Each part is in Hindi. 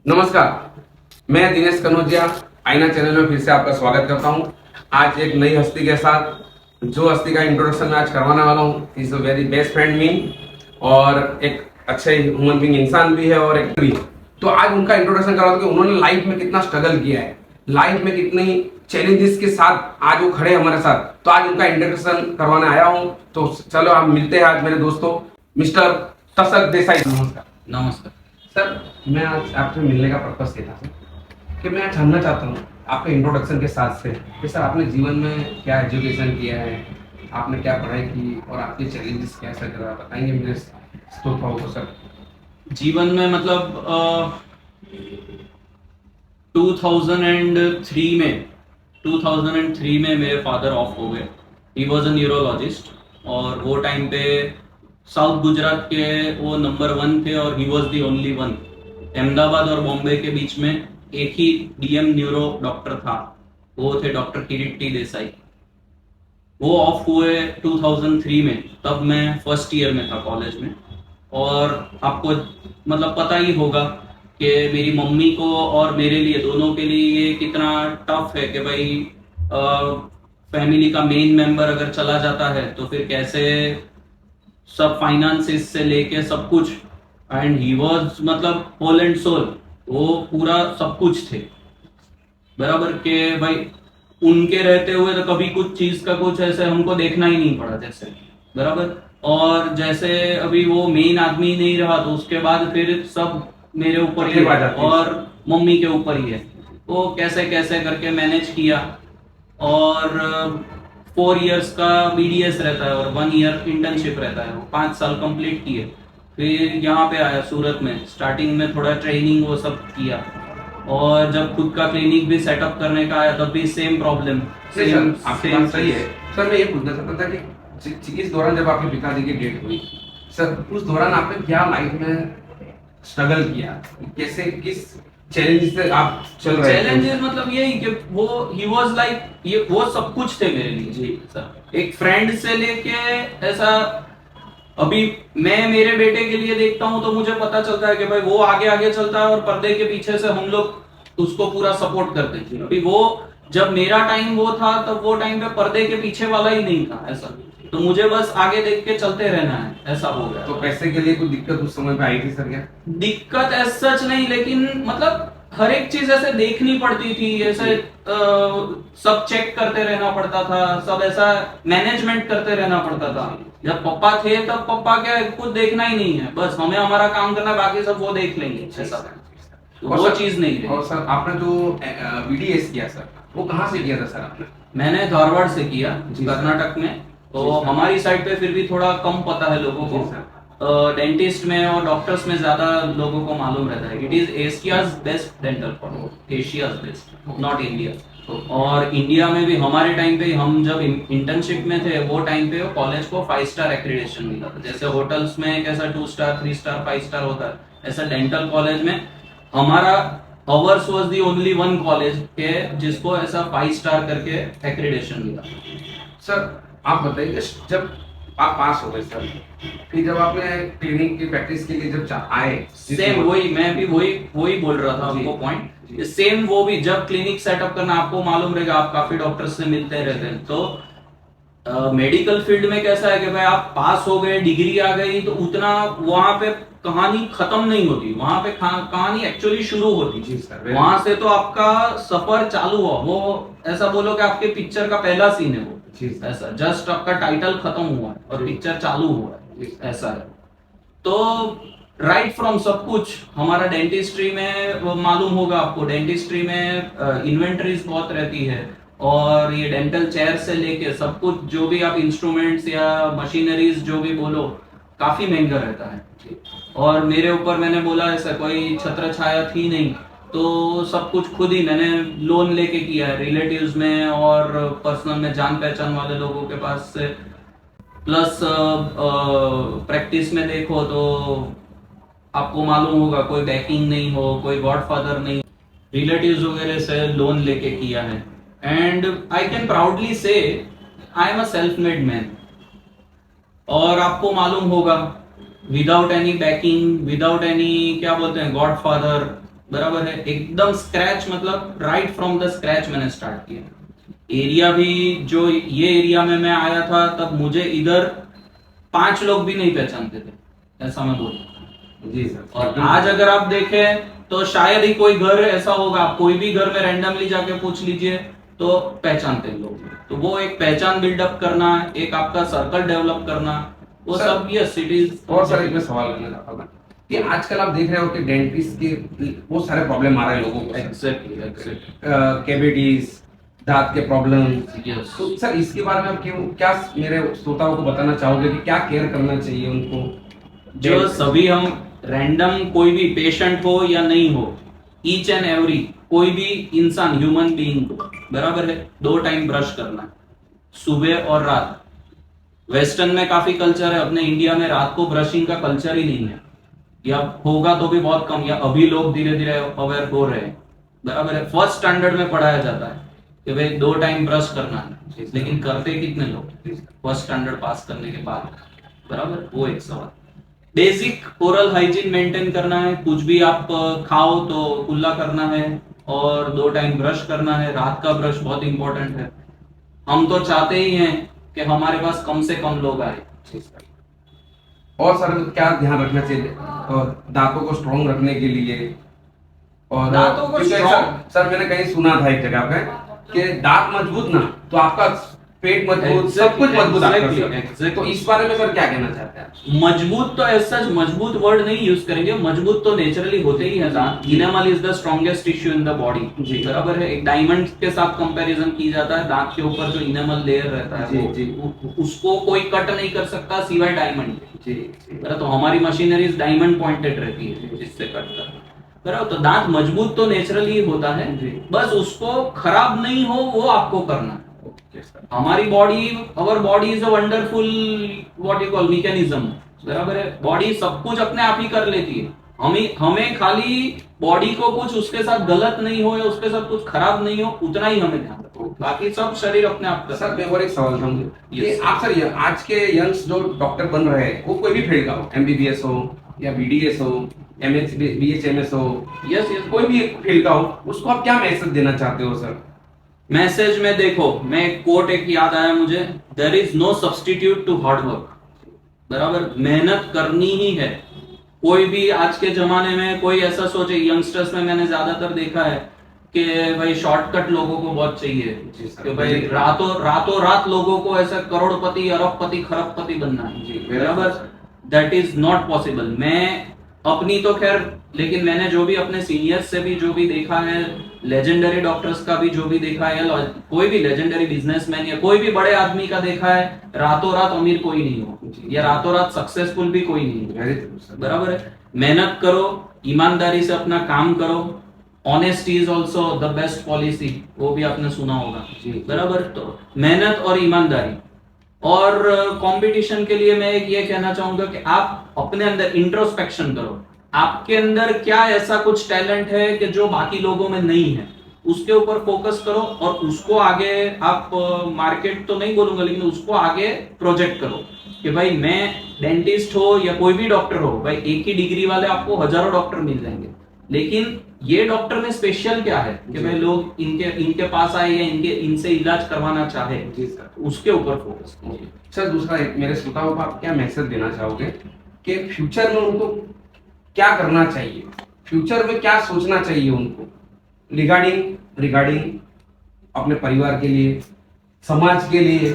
नमस्कार, मैं दिनेश कनौजिया आईना चैनल में फिर से आपका स्वागत करता हूं। आज एक नई हस्ती के साथ, जो हस्ती का इंट्रोडक्शन मैं आज करवाने वाला हूं, is a very best friend mean, और एक अच्छे ह्यूमन बीइंग इंसान भी है और एक भी। तो आज उनका इंट्रोडक्शन करवा कि उन्होंने लाइफ में कितना स्ट्रगल किया है, लाइफ में कितनी चैलेंजेस के साथ आज वो खड़े हमारे साथ। तो आज उनका इंट्रोडक्शन करवाने आया हूँ। तो चलो आप मिलते हैं आज मेरे दोस्तों, मिस्टर तसक देसाई। नमस्कार। नमस्कार। सर, मैं आज आपसे मिलने का पर्पस ये था सर कि मैं जानना चाहता हूँ आपके इंट्रोडक्शन के साथ से कि सर आपने जीवन में क्या एजुकेशन किया है, आपने क्या पढ़ाई की और आपके चैलेंजेस क्या सर, जरा बताएंगे मेरे श्रोताओं को सर। जीवन में मतलब 2003 में 2003 में मेरे फादर ऑफ हो गए। ही वॉज अ न्यूरोलॉजिस्ट और वो टाइम पे साउथ गुजरात के वो नंबर 1 थे और he was the only one. Ahmedabad और बॉम्बे के बीच में एक ही डीएम न्यूरो डॉक्टर था, वो थे डॉक्टर किरीटी देसाई। वो ऑफ हुए 2003 में, तब मैं फर्स्ट ईयर में था कॉलेज में। और आपको मतलब पता ही होगा कि मेरी मम्मी को और मेरे लिए, दोनों के लिए ये कितना टफ है कि भाई फैमिली का मेन मेंबर अगर चला जाता है तो फिर कैसे सब फाइनेंसिस से लेके सब कुछ। एंड ही वाज मतलब होल एंड सोल, वो पूरा सब कुछ थे बराबर के भाई। उनके रहते हुए तो कभी कुछ चीज का कुछ ऐसे हमको देखना ही नहीं पड़ा जैसे बराबर। और जैसे अभी वो मेन आदमी नहीं रहा तो उसके बाद फिर सब मेरे ऊपर ही है और मम्मी के ऊपर ही है। तो कैसे कैसे करके मैनेज किया। और 4 इयर्स का बीडीएस रहता है और 1 ईयर इंटर्नशिप रहता है, वो 5 साल कंप्लीट किए। फिर यहाँ पे आया सूरत में, स्टार्टिंग में थोड़ा ट्रेनिंग वो सब किया। और जब खुद का क्लिनिक भी सेटअप करने का आया तब भी सेम प्रॉब्लम। सेम सही है सर। मैं ये पूछना चाहता था कि इस दौरान जब आपके पिताजी की डेथ हुई सर, उस दौरान आपने क्या लाइफ में स्ट्रगल किया, कैसे किस चैलेंज से आप चल रहे थे? चैलेंजेस मतलब यही कि वो ही वाज लाइक, ये वो सब कुछ थे मेरे लिए जी सर। एक फ्रेंड से लेके ऐसा, अभी मैं मेरे बेटे के लिए देखता हूँ तो मुझे पता चलता है कि भाई वो आगे आगे चलता है और पर्दे के पीछे से हम लोग उसको पूरा सपोर्ट करते थे। अभी वो जब मेरा टाइम वो था तब वो टाइम पे पर्दे के पीछे वाला ही नहीं था ऐसा। तो मुझे बस आगे देख के चलते रहना है, ऐसा हो गया। तो पैसे के लिए कोई दिक्कत उस समय पे आई थी सर क्या? दिक्कत ऐसा सच नहीं, लेकिन मतलब हर एक चीज ऐसे देखनी पड़ती थी, ऐसे सब चेक करते रहना पड़ता था, सब ऐसा मैनेजमेंट करते रहना पड़ता था। जब पापा थे तब पापा क्या कुछ देखना ही नहीं है, बस हमें हमारा काम करना, बाकी सब वो देख लेंगे ऐसा। तो वो चीज नहीं रही। और सर आपने जो बीडीएस किया सर, वो कहाँ से किया था सर आपने? मैंने धारवाड़ से किया, कर्नाटक में। तो हमारी साइड पे फिर भी थोड़ा कम पता है लोगों को। डेंटिस्ट में और डॉक्टर्स में ज्यादा लोगों को मालूम रहता है। It is Asia's best dental college, Asia's best, not India. और इंडिया में भी हमारे टाइम पे, हम जब इंटर्नशिप में थे वो टाइम पे कॉलेज को 5 स्टार एक्रेडिटेशन मिला था। जैसे होटल्स में कैसा 2 स्टार 3 स्टार 5 स्टार होता है, ऐसा डेंटल कॉलेज में हमारा ours was the only one college के जिसको ऐसा 5 स्टार करके एक्रेडिटेशन मिला। सर आप बताइए, जब आप पास हो गए सर, फिर जब आपने क्लिनिक की प्रैक्टिस के लिए जब आए, सेम वही, मैं भी वही बोल रहा था आपको पॉइंट। सेम वो भी जब क्लिनिक सेटअप करना, आपको मालूम रहेगा, आप काफी डॉक्टर्स से मिलते रहते हैं। तो मेडिकल फील्ड में कैसा है कि भाई आप पास हो गए, डिग्री आ गई, तो उतना वहां पे कहानी खत्म नहीं होती, वहां पे कहानी एक्चुअली शुरू होती। जी सर। वहां से तो आपका सफर चालू हुआ, वो ऐसा बोलो कि आपके पिक्चर का पहला सीन है वो। ऐसा जस्ट आपका टाइटल खत्म हुआ है और पिक्चर चालू हुआ है, ऐसा है। तो राइट फ्रॉम सब कुछ हमारा डेंटिस्ट्री में मालूम होगा आपको, डेंटिस्ट्री में इन्वेंटरीज बहुत रहती है। और ये डेंटल चेयर से लेके सब कुछ, जो भी आप इंस्ट्रूमेंट्स या मशीनरीज जो भी बोलो, काफी महंगा रहता है। और मेरे ऊपर मैंने बोला ऐसा कोई छत्र छाया थी नहीं, तो सब कुछ खुद ही मैंने लोन लेके किया है, रिलेटिव्स में और पर्सनल में, जान पहचान वाले लोगों के पास से। प्लस प्रैक्टिस में देखो तो आपको मालूम होगा, कोई बैकिंग नहीं हो, कोई गॉडफादर नहीं, रिलेटिव्स वगैरह से लोन लेके किया है। एंड आई कैन प्राउडली से I am a self made man. और आपको मालूम होगा, without any banking, without any क्या बोलते हैं गॉडफादर, बराबर है, एकदम स्क्रैच, मतलब राइट फ्रॉम द स्क्रैच मैंने स्टार्ट किया। एरिया भी, जो ये एरिया में मैं आया था तब मुझे इधर 5 लोग भी नहीं पहचानते थे, ऐसा मैं बोलूं। जी सर। और आज अगर आप देखें तो शायद ही कोई घर ऐसा होगा, आप कोई भी घर में रैंडमली जाके पूछ लीजिए तो पहचानते हैं लोग। तो वो एक पहचान बिल्डअप करना, एक आपका सर्कल डेवलप करना, वो सर, सब ये सिटीज। और सर एक मैं सवाल करना चाहता था कि आजकल आप देख रहे हो कि डेंटिस्ट के बहुत सारे प्रॉब्लम आ रहे हैं लोगों को। Exactly exactly. कैविटीज, दांत के प्रॉब्लम। यस। तो सर इसके बारे में आप क्यों, क्या मेरे श्रोताओं को बताना चाहोगे कि क्या केयर करना चाहिए उनको? जो सभी हम रैंडम, कोई भी पेशेंट हो या नहीं हो, ईच एंड एवरी कोई भी इंसान, ह्यूमन बीइंग को, बराबर है, 2 टाइम ब्रश करना है, सुबह और रात। वेस्टर्न में काफी कल्चर है, अपने इंडिया में रात को ब्रशिंग का कल्चर ही नहीं है, या होगा तो भी बहुत कम, या अभी लोग धीरे धीरे अवेयर हो रहे हैं, बराबर है। फर्स्ट स्टैंडर्ड में पढ़ाया जाता है कि भाई 2 टाइम ब्रश करना है, लेकिन करते कितने लोग फर्स्ट स्टैंडर्ड पास करने के बाद, बराबर। वो एक सवाल। बेसिक ओरल हाइजीन मेंटेन करना है, कुछ भी आप खाओ तो कुल्ला करना है, और 2 टाइम ब्रश करना है। रात का ब्रश बहुत इंपॉर्टेंट है। हम तो चाहते ही हैं कि हमारे पास कम से कम लोग आए। और सर क्या ध्यान रखना चाहिए और दांतों को स्ट्रॉन्ग रखने के लिए? और दांतों को क्योंकि strong- सर मैंने कहीं सुना था एक जगह पे कि दांत मजबूत ना तो आपका पेट मजबूत, सब कुछ मजबूत आपका सर। Exactly. तो इस बारे में सर क्या कहना चाहते हैं? मजबूत तो ऐसा मजबूत वर्ड नहीं यूज करेंगे, मजबूत तो नेचुरली होते ही है दांत। Enamel is the strongest tissue in the body, जी। बराबर है। एक डायमंड के साथ कंपैरिजन की जाता है, दांत के ऊपर जो इनेमल लेयर रहता है जी, वो, जी। उसको कोई कट नहीं कर सकता सिवाय डायमंड के। जी। बराबर, तो हमारी मशीनरीज डायमंड पॉइंटेड रहती है जिससे कट करना, बराबर। तो दांत मजबूत तो नेचुरली होता है, जी। बस उसको खराब नहीं हो वो आपको करना है। Okay sir. हमारी body, our body is a wonderful what you call mechanism, बराबर है। बॉडी सब कुछ अपने आप ही कर लेती है। हमें खाली बॉडी को कुछ उसके साथ गलत नहीं हो या उसके साथ कुछ खराब नहीं हो, उतना ही हमें ध्यान रखो, बाकी सब शरीर अपने आप कर। सर मैं और एक सवाल था मुझे कि Yes. आप सर आज के यंग्स जो डॉक्टर बन रहे हैं वो कोई भी फील्ड का हो, एमबीबीएस हो या बीडीएस हो, एमएस बीएचएमएस हो, यस यस। कोई भी फील्ड का हो, उसको आप क्या मैसेज देना चाहते हो सर? मैसेज में देखो, मैं कोट एक याद आया मुझे, there is no substitute to hard work, बराबर। मेहनत करनी ही है। कोई भी आज के जमाने में कोई ऐसा सोचे, यंगस्टर्स में मैंने ज्यादातर देखा है कि भाई शॉर्टकट लोगों को बहुत चाहिए, जी सर। कि भाई रातों रात लोगों को ऐसा करोड़पति, अरबपति, खरबपति बनना जी, है, बराबर। That is not possible. मैं अपनी तो खैर, लेकिन मैंने जो भी अपने सीनियर्स से भी जो भी देखा है, लेजेंडरी डॉक्टर्स का भी जो भी देखा है, कोई भी लेजेंडरी बिजनेसमैन या कोई भी बड़े आदमी का देखा है, रातों रात अमीर कोई नहीं हो, या रातों रात सक्सेसफुल भी कोई नहीं हो, वेरी ट्रू सर। बराबर है। मेहनत करो, ईमानदारी से अपना काम करो। Honesty is also the best policy, वो भी आपने सुना होगा, जी। बराबर। तो मेहनत और ईमानदारी। और कंपटीशन के लिए मैं एक ये कहना चाहूंगा कि आप अपने अंदर इंट्रोस्पेक्शन करो। आपके अंदर क्या ऐसा कुछ टैलेंट है कि जो बाकी लोगों में नहीं है, उसके ऊपर फोकस करो और उसको आगे आप, मार्केट तो नहीं बोलूंगा, लेकिन उसको आगे प्रोजेक्ट करो कि भाई मैं डेंटिस्ट हो या कोई भी डॉक्टर हो, भाई एक ही डिग्री वाले आपको हजारों डॉक्टर मिल जाएंगे, लेकिन ये डॉक्टर में स्पेशल क्या है कि भाई लोग इनके पास आए या इनसे इलाज करवाना चाहे, जी सर। उसके ऊपर फोकस कीजिए। सर दूसरा एक मेरे श्रोताओं को आप क्या मैसेज देना चाहोगे कि फ्यूचर में उनको क्या करना चाहिए, फ्यूचर में क्या सोचना चाहिए उनको रिगार्डिंग अपने परिवार के लिए, समाज के लिए?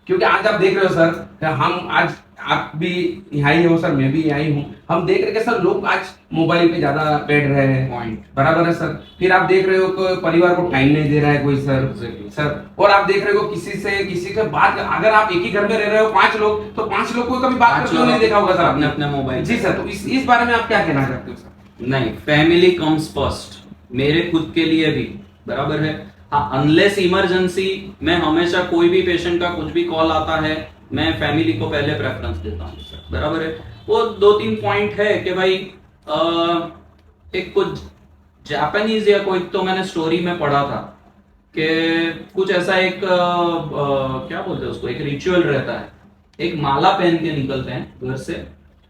क्योंकि आज आप देख रहे हो सर कि हम आज, आप भी यहाँ ही हो सर, मैं भी यहाँ ही हूँ, हम देख रहे हैं कि सर लोग आज मोबाइल पे ज्यादा बैठ रहे हैं, पॉइंट, बराबर है सर। फिर आप देख रहे हो कि परिवार को टाइम नहीं दे रहा है कोई सर। Exactly. सर और आप देख रहे हो किसी से बात, अगर आप एक ही घर में रह रहे हो 5 लोग, तो 5 लोग को कभी बात करते हुए नहीं देखा होगा सर अपने आपने। अपने मोबाइल। जी सर, तो इस बारे में आप क्या कहना चाहते हो सर? नहीं, फैमिली कम्स फर्स्ट, मेरे खुद के लिए भी, बराबर है। हाँ, अनलेस इमरजेंसी, मैं हमेशा कोई भी पेशेंट का कुछ भी कॉल आता है, मैं फैमिली को पहले प्रेफरेंस देता हूँ, बराबर है। वो 2-3 पॉइंट है कि भाई एक कुछ जापानीज या कोई, तो मैंने स्टोरी में पढ़ा था कि कुछ ऐसा एक क्या बोलते हैं उसको, एक रिचुअल रहता है। एक माला पहन के निकलते हैं घर से,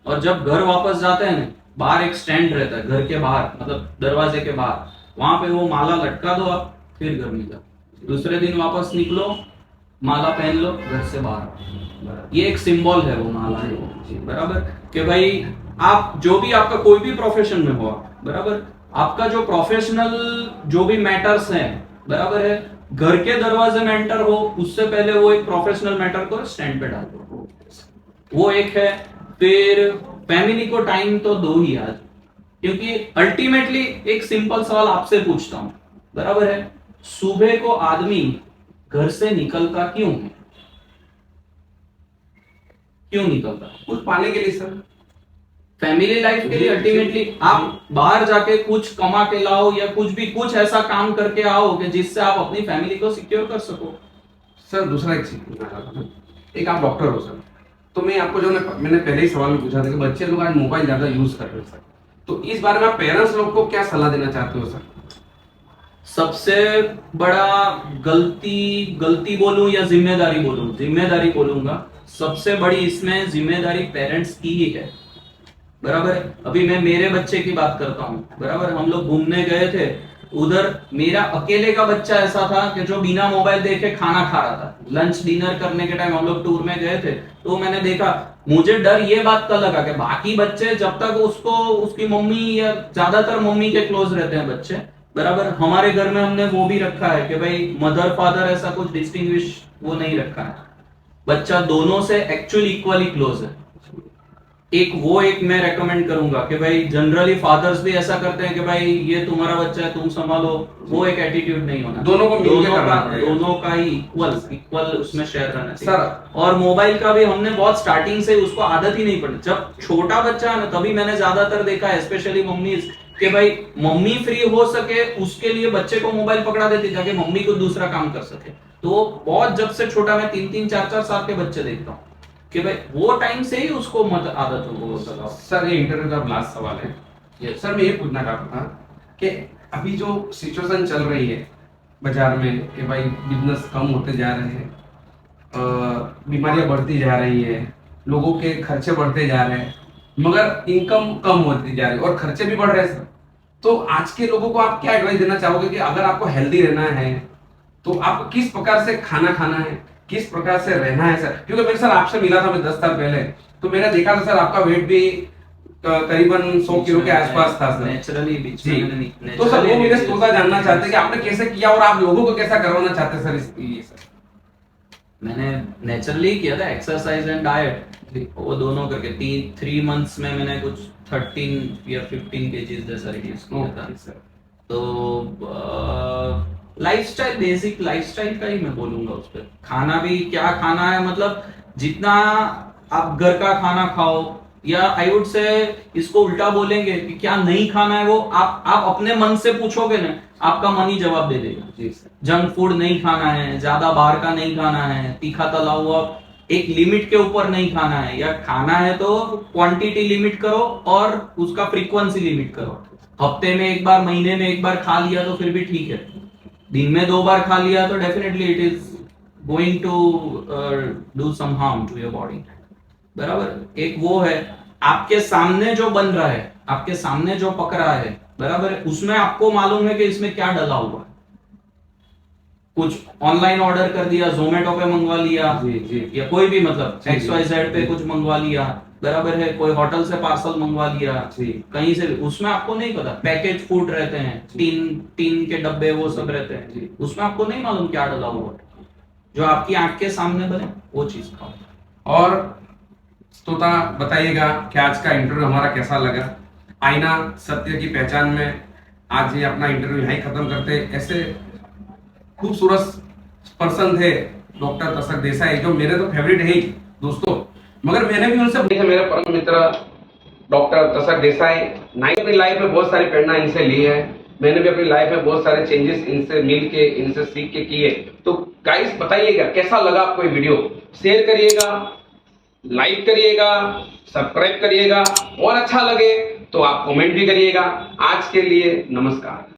और जब घर वापस जाते हैं ना, बाहर एक स्टैंड रहता है घर के बाहर, मतलब दरवाजे के बाहर, वहां पे वो माला लटका दो आप, फिर घर में जाओ, दूसरे दिन वापस निकलो, माला पहन लो, घर से बाहर। ये एक सिंबल है वो माला है वो, बराबर, कि भाई आप जो भी आपका कोई भी प्रोफेशन में हो, बराबर, आपका जो प्रोफेशनल जो भी मैटर्स हैं, बराबर है, घर के दरवाजे में एंटर हो उससे पहले वो एक प्रोफेशनल मैटर को स्टैंड पे डाल दो, वो एक है। फिर फैमिली को टाइम तो दो ही आज, क्योंकि अल्टीमेटली एक सिंपल सवाल आपसे पूछता हूं, बराबर है, सुबह को आदमी घर से निकलता क्यों है? क्यों निकलता? कुछ पाने के लिए सर, फैमिली लाइफ के लिए। अल्टीमेटली आप बाहर जाके कुछ कमा के लाओ या कुछ भी कुछ ऐसा काम करके आओ कि जिससे आप अपनी फैमिली को सिक्योर कर सको। सर दूसरा एक चीज पूछना चाहता था, एक आप डॉक्टर हो सर, तो मैं आपको जो मैंने पहले ही सवाल में पूछा था कि बच्चे लोग आज मोबाइल ज्यादा यूज कर रहे हैं सर, तो इस बारे में आप पेरेंट्स लोग को क्या सलाह देना चाहते हो सर? सबसे बड़ा गलती बोलूं या जिम्मेदारी बोलूं, जिम्मेदारी बोलूंगा, सबसे बड़ी इसमें जिम्मेदारी पेरेंट्स की ही है, बराबर है। अभी मैं मेरे बच्चे की बात करता हूँ, बराबर, हम लोग घूमने गए थे, उधर मेरा अकेले का बच्चा ऐसा था कि जो बिना मोबाइल देखे खाना खा रहा था। लंच डिनर करने के टाइम हम लोग टूर में गए थे, तो मैंने देखा, मुझे डर ये बात का लगा कि बाकी बच्चे जब तक उसको उसकी मम्मी या ज्यादातर मम्मी के क्लोज रहते हैं बच्चे, बराबर, हमारे घर में हमने वो भी रखा है कि भाई मदर फादर ऐसा कुछ डिस्टिंग्विश वो नहीं रखा है, बच्चा दोनों से एक्चुअली इक्वली क्लोज है। एक मैं रेकमेंड करूंगा कि भाई जनरली फादर्स भी ऐसा करते हैं कि भाई ये तुम्हारा बच्चा है तुम संभालो, वो एक एटीट्यूड नहीं होना, दोनों को मिलकर करना पड़ेगा, दोनों का ही इक्वल उसमें शेयर रहना चाहिए सर। और मोबाइल का भी हमने बहुत स्टार्टिंग से उसको आदत ही नहीं पड़ी, जब छोटा बच्चा है ना तभी मैंने ज्यादातर देखा है, स्पेशली मम्मी, कि भाई मम्मी फ्री हो सके उसके लिए बच्चे को मोबाइल पकड़ा देती ताकि मम्मी को दूसरा काम कर सके। तो बहुत जब से छोटा मैं 3-3, 4-4 साल के बच्चे देखता हूँ कि भाई वो टाइम से ही उसको मत आदत हो सका। सर ये इंटरव्यू का लास्ट सवाल है, सर मैं ये पूछना चाहता था कि अभी जो सिचुएशन चल रही है बाजार में कि भाई बिजनेस कम होते जा रहे हैं, बीमारियां बढ़ती जा रही है, लोगों के खर्चे बढ़ते जा रहे हैं, मगर इनकम कम होती जा रही है और खर्चे भी बढ़ रहे हैं सर, तो आज के लोगों को आप क्या एडवाइस देना चाहोगे कि अगर आपको हेल्दी रहना है तो आपको किस प्रकार से खाना खाना है, किस प्रकार से रहना है सर? क्योंकि मैं सर आपसे मिला था मैं 10 साल पहले, तो मैंने देखा था सर आपका वेट भी करीबन 100 किलो के आसपास था सर, नेचुरली जी। तो सर वो मेरे श्रोता जानना चाहते हैं कि आपने कैसे किया और आप लोगों को कैसा करवाना चाहते हैं सर इसके लिए? सर मैंने नेचुरली किया था, एक्सरसाइज एंड डाइट वो दोनों करके 3 मंथ्स में मैंने कुछ 13 या 15 केजीज जैसा रिड्यूस किया था सर। तो लाइफस्टाइल, बेसिक लाइफस्टाइल का ही मैं बोलूंगा उस पर। खाना भी क्या खाना है, मतलब जितना आप घर का खाना खाओ, या आई वुड से इसको उल्टा बोलेंगे कि क्या नहीं खाना है, वो आप अपने मन से पूछोगे ना, आपका मन ही जवाब दे देगा। जी सर। जंक फूड नहीं खाना है, ज्यादा बाहर का नहीं खाना है, तीखा तला हुआ एक लिमिट के ऊपर नहीं खाना है, या खाना है तो क्वांटिटी लिमिट करो और उसका फ्रीक्वेंसी लिमिट करो। हफ्ते में एक बार, महीने में एक बार खा लिया तो फिर भी ठीक है, दिन में 2 बार खा लिया तो definitely it is going to do some harm to your body, बराबर। एक वो है आपके सामने जो बन रहा है, आपके सामने जो पक रहा है, बराबर, उसमें आपको मालूम है कि इसमें क्या डला हुआ है। कुछ ऑनलाइन ऑर्डर कर दिया, जोमेटो पे मंगवा लिया, जी जी, या कोई भी मतलब XYZ पे जी, कुछ मंगवा लिया, बराबर है, कोई होटल से पार्सल मंगवा लिया, जी, कहीं से, उसमें आपको नहीं पता, पैकेज फूड रहते हैं, टीन के डब्बे वो सब रहते हैं, जी। उसमें आपको नहीं मालूम क्या डला हुआ है। जो आपकी आंख के सामने बने वो चीज खाओ। और श्रोता बताइएगा कि आज का इंटरव्यू हमारा कैसा लगा। आईना सत्य की पहचान में आज ये अपना इंटरव्यू यहीं खत्म करते हैं। ऐसे खूबसूरत पर्सन थे डॉक्टर तसक देसाई, जो मेरे तो फेवरेट है ही दोस्तों, मगर मैंने भी उनसे मेरे परम मित्र डॉक्टर तसक देसाई, अपनी लाइफ में बहुत सारी प्रेरणा इनसे ली है। मैंने भी अपनी लाइफ में बहुत सारे चेंजेस इनसे मिल के, इनसे सीख के किए। तो गाइस बताइएगा कैसा लगा आपको ये वीडियो, शेयर करिएगा, लाइक करिएगा, सब्सक्राइब करिएगा, और अच्छा लगे तो आप कमेंट भी करिएगा। आज के लिए नमस्कार।